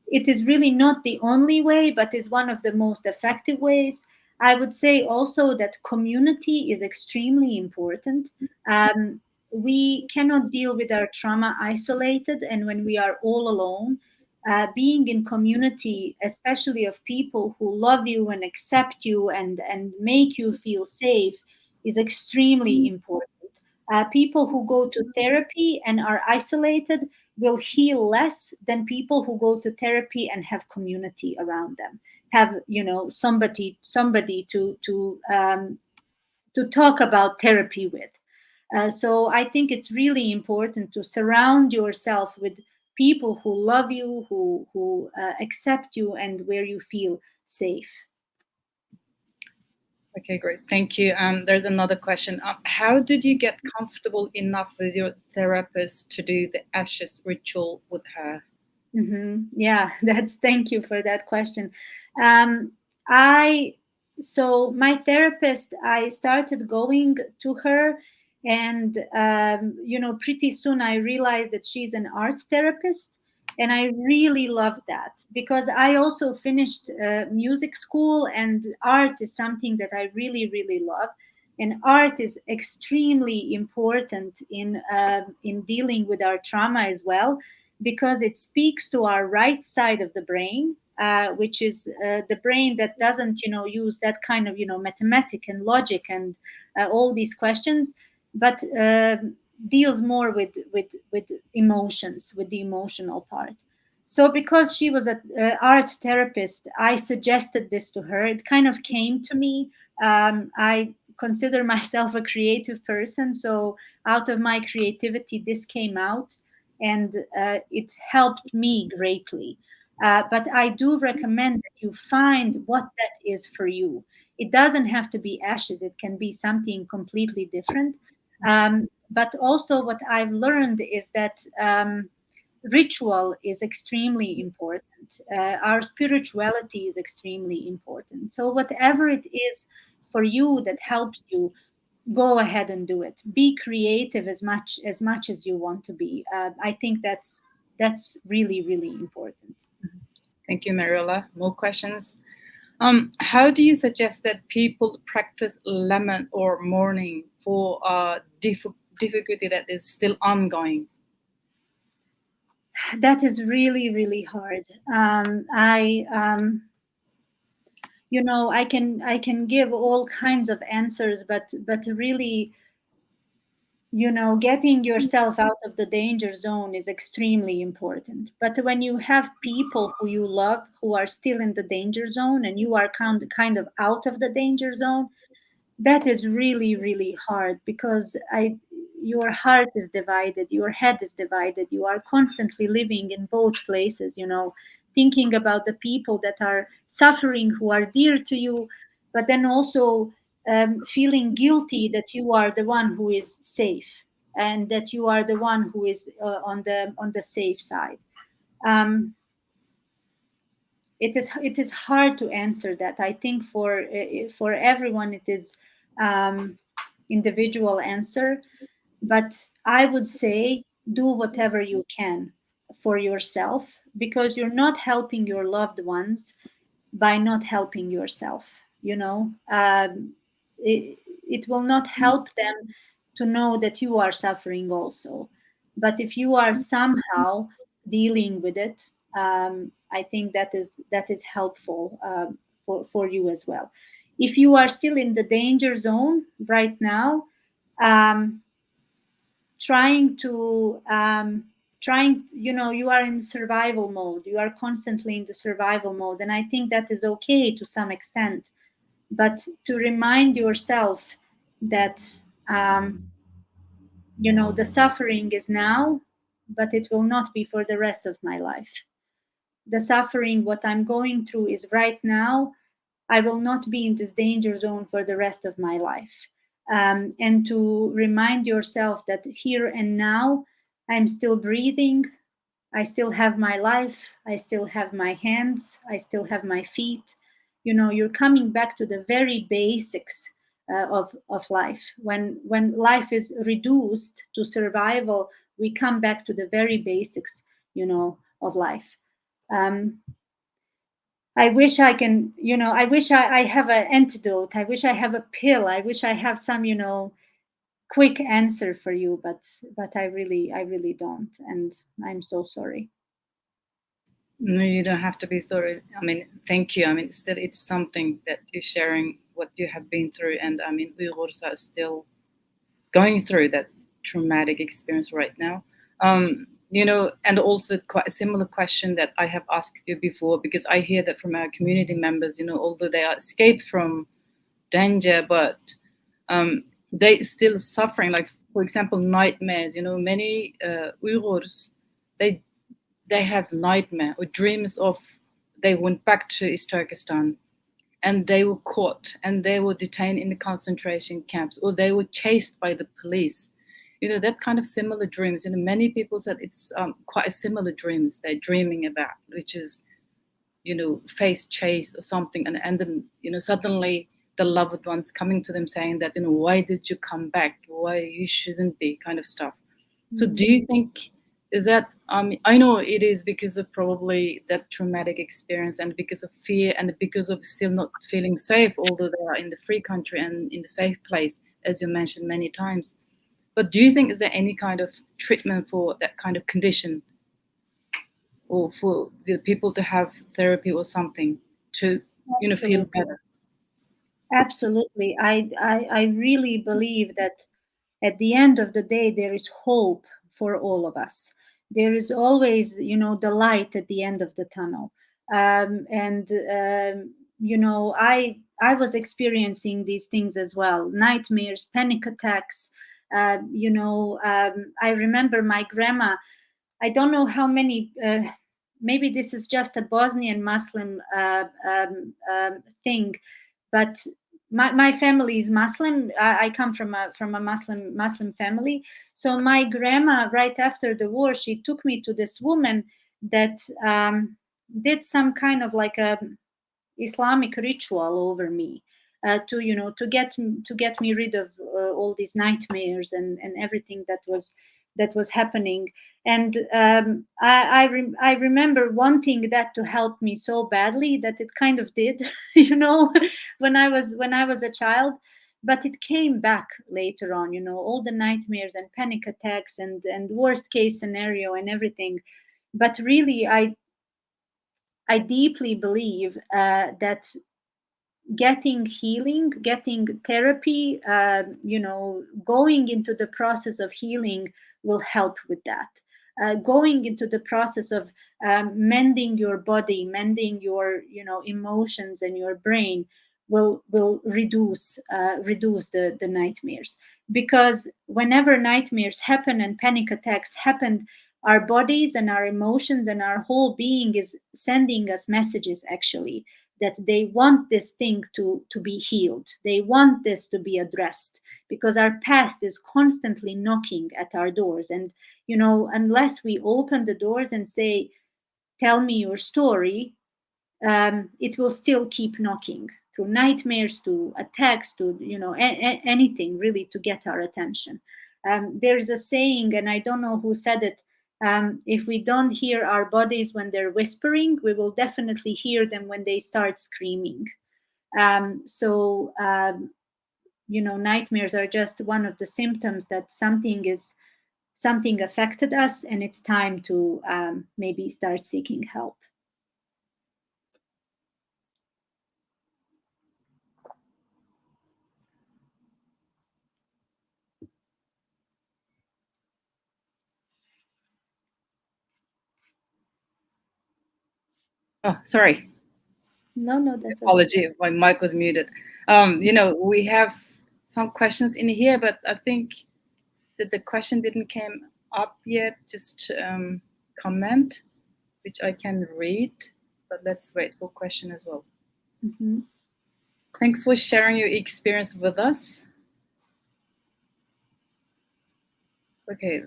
It is really not the only way, but is one of the most effective ways. I would say also that community is extremely important. We cannot deal with our trauma isolated, and when we are all alone, being in community, especially of people who love you and accept you and make you feel safe, is extremely important. People who go to therapy and are isolated will heal less than people who go to therapy and have community around them, have somebody to talk about therapy with. So I think it's really important to surround yourself with people who love you, who accept you, and where you feel safe. Okay, great. Thank you. There's another question. How did you get comfortable enough with your therapist to do the ashes ritual with her? Mm-hmm. Yeah, thank you for that question. I So my therapist, I started going to her, and pretty soon I realized that she's an art therapist, And I really loved that, because I also finished music school, and art is something that I really, really love. And art is extremely important in dealing with our trauma as well, because it speaks to our right side of the brain, which is the brain that doesn't, use that kind of, mathematic and logic and all these questions, but deals more with emotions, with the emotional part. So because she was an art therapist, I suggested this to her. It kind of came to me. I consider myself a creative person, so out of my creativity, this came out, and it helped me greatly. But I do recommend that you find what that is for you. It doesn't have to be ashes, it can be something completely different. But also, what I've learned is that ritual is extremely important. Our spirituality is extremely important. So, whatever it is for you that helps you, go ahead and do it. Be creative as much as you want to be. I think that's really, really important. Thank you, Mirela. More questions. How do you suggest that people practice lemon or mourning for difficulty that is still ongoing? That is really, really hard. I can give all kinds of answers, but really, getting yourself out of the danger zone is extremely important. But when you have people who you love who are still in the danger zone, and you are kind of out of the danger zone, that is really, really hard, because your heart is divided, your head is divided, you are constantly living in both places, thinking about the people that are suffering, who are dear to you, but then also feeling guilty that you are the one who is safe, and that you are the one who is on the safe side. Um, it is hard to answer that. I think for everyone it is um, individual answer, but I would say do whatever you can for yourself, because you're not helping your loved ones by not helping yourself. It will not help them to know that you are suffering also. But if you are somehow dealing with it, I think that is helpful for you as well. If you are still in the danger zone right now, um, trying to trying you are in survival mode, you are constantly in the survival mode, and I think that is okay to some extent, but to remind yourself that the suffering is now, but it will not be for the rest of my life. The suffering, what I'm going through, is right now. I will not be in this danger zone for the rest of my life. And to remind yourself that here and now, I'm still breathing. I still have my life. I still have my hands. I still have my feet. You're coming back to the very basics of life. When life is reduced to survival, we come back to the very basics, of life. Um, I wish I can, I wish I have an antidote. I wish I have a pill. I wish I have some, quick answer for you, but I really don't. And I'm so sorry. No, you don't have to be sorry. I mean, thank you. I mean, still, it's something that you're sharing what you have been through, and I mean, Uyghurs are still going through that traumatic experience right now. And also quite a similar question that I have asked you before, because I hear that from our community members, although they are escaped from danger, but they still suffering. Like, for example, nightmares. Many Uyghurs, they have nightmare or dreams of they went back to East Turkestan, and they were caught and they were detained in the concentration camps, or they were chased by the police. That kind of similar dreams. Many people said it's quite a similar dreams they're dreaming about, which is, face chase or something, and then suddenly the loved ones coming to them saying that, why did you come back? Why you shouldn't be, kind of stuff. So do you think is that I know it is because of probably that traumatic experience and because of fear and because of still not feeling safe, although they are in the free country and in the safe place, as you mentioned many times. But do you think is there any kind of treatment for that kind of condition, or for the people to have therapy or something to feel Absolutely. better? Absolutely. I really believe that at the end of the day, there is hope for all of us. There is always, the light at the end of the tunnel. And I was experiencing these things as well: nightmares, panic attacks. I remember my grandma. I don't know how many. Maybe this is just a Bosnian Muslim thing, but my family is Muslim. I come from a Muslim family. So my grandma, right after the war, she took me to this woman that did some kind of like a Islamic ritual over me, to get me rid of all these nightmares and everything that was happening. And I remember wanting that to help me so badly that it kind of did, when I was a child. But it came back later on, all the nightmares and panic attacks and worst case scenario and everything. But really, I deeply believe that getting healing, getting therapy, going into the process of healing will help with that. Going into the process of mending your body, mending your emotions and your brain will reduce the nightmares. Because whenever nightmares happen and panic attacks happen, our bodies and our emotions and our whole being is sending us messages, actually, that they want this thing to be healed. They want this to be addressed, because our past is constantly knocking at our doors. And unless we open the doors and say, tell me your story, it will still keep knocking through nightmares, to attacks, to anything really to get our attention. There's a saying, and I don't know who said it: if we don't hear our bodies when they're whispering, we will definitely hear them when they start screaming. Nightmares are just one of the symptoms that something affected us, and it's time to maybe start seeking help. Oh, sorry. No, that's okay. Apology, my mic was muted. We have some questions in here, but I think that the question didn't came up yet. Just comment, which I can read, but let's wait for question as well. Mm-hmm. Thanks for sharing your experience with us. Okay,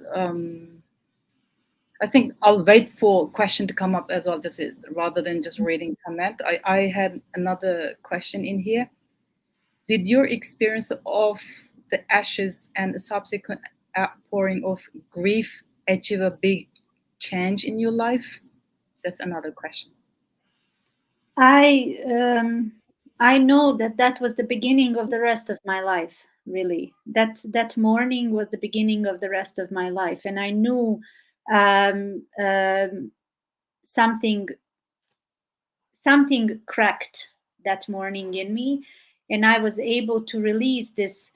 I think I'll wait for question to come up as well, just rather than just reading comment. I had another question in here. Did your experience of the ashes and the subsequent outpouring of grief achieve a big change in your life? That's another question. I know that was the beginning of the rest of my life. Really, that morning was the beginning of the rest of my life, and I knew um, um, something something cracked that morning in me, and I was able to release this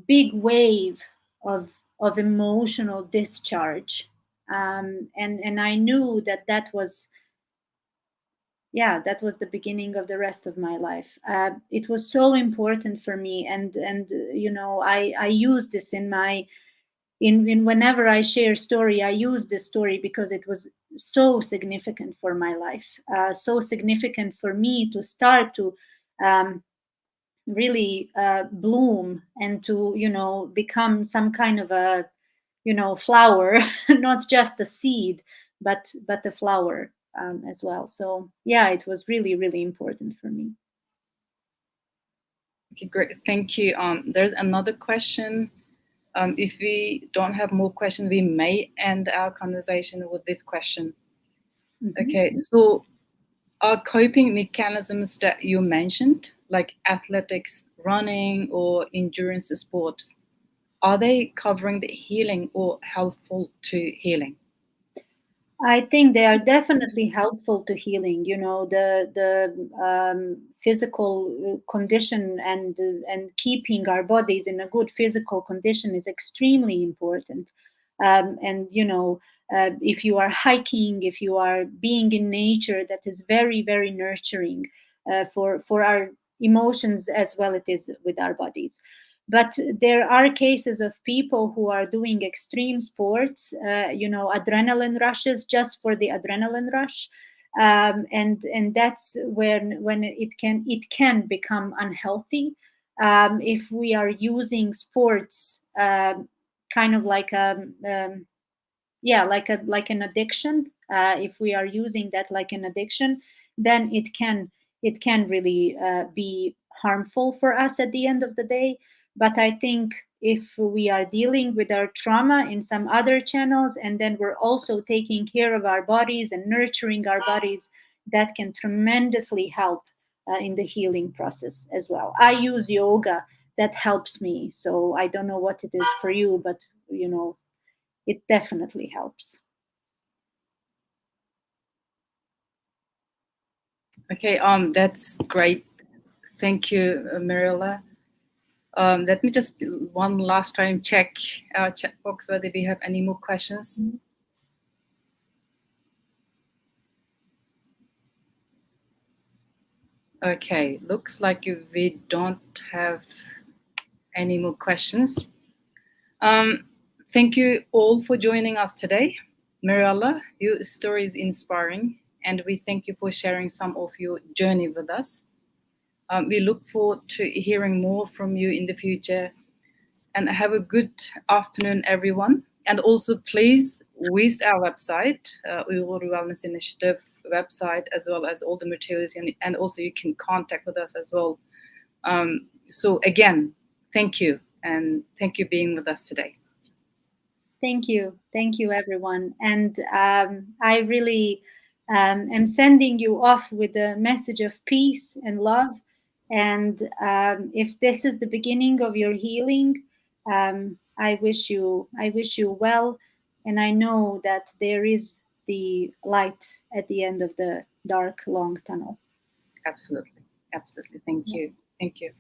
big wave of emotional discharge. And I knew that was, yeah, that was the beginning of the rest of my life. It was so important for me, and I use this in whenever I share story. I use this story because it was so significant for my life, so significant for me to start to um, really bloom and to become some kind of a flower, not just a seed, but a flower as well. So yeah, it was really, really important for me. Okay, great. Thank you. There's another question. If we don't have more questions, we may end our conversation with this question. Mm-hmm. Okay, so are coping mechanisms that you mentioned, like athletics, running, or endurance sports, are they covering the healing or helpful to healing? I think they are definitely helpful to healing. You know, the physical condition and keeping our bodies in a good physical condition is extremely important. And you know, if you are hiking, if you are being in nature, that is very very nurturing for our emotions as well. It is with our bodies. But there are cases of people who are doing extreme sports, you know, adrenaline rushes just for the adrenaline rush, and that's when it can become unhealthy if we are using sports kind of like yeah, like an addiction. If we are using that like an addiction, then it can really be harmful for us at the end of the day. But I think if we are dealing with our trauma in some other channels, and then we're also taking care of our bodies and nurturing our bodies, that can tremendously help in the healing process as well. I use yoga, that helps me. So I don't know what it is for you, but you know, it definitely helps. Okay, that's great. Thank you, Mirela. Let me just one last time check our chat box whether we have any more questions. Okay, looks like we don't have any more questions. Thank you all for joining us today. Mirela, your story is inspiring, and we thank you for sharing some of your journey with us. We look forward to hearing more from you in the future. And have a good afternoon, everyone. And also, please visit our website, Uyghur Wellness Initiative website, as well as all the materials. And also, you can contact with us as well. So, again, thank you. And thank you being with us today. Thank you, everyone. And I really am sending you off with a message of peace and love. And if this is the beginning of your healing, I wish you well. And I know that there is the light at the end of the dark, long tunnel. Absolutely. Absolutely. Thank you. Thank you.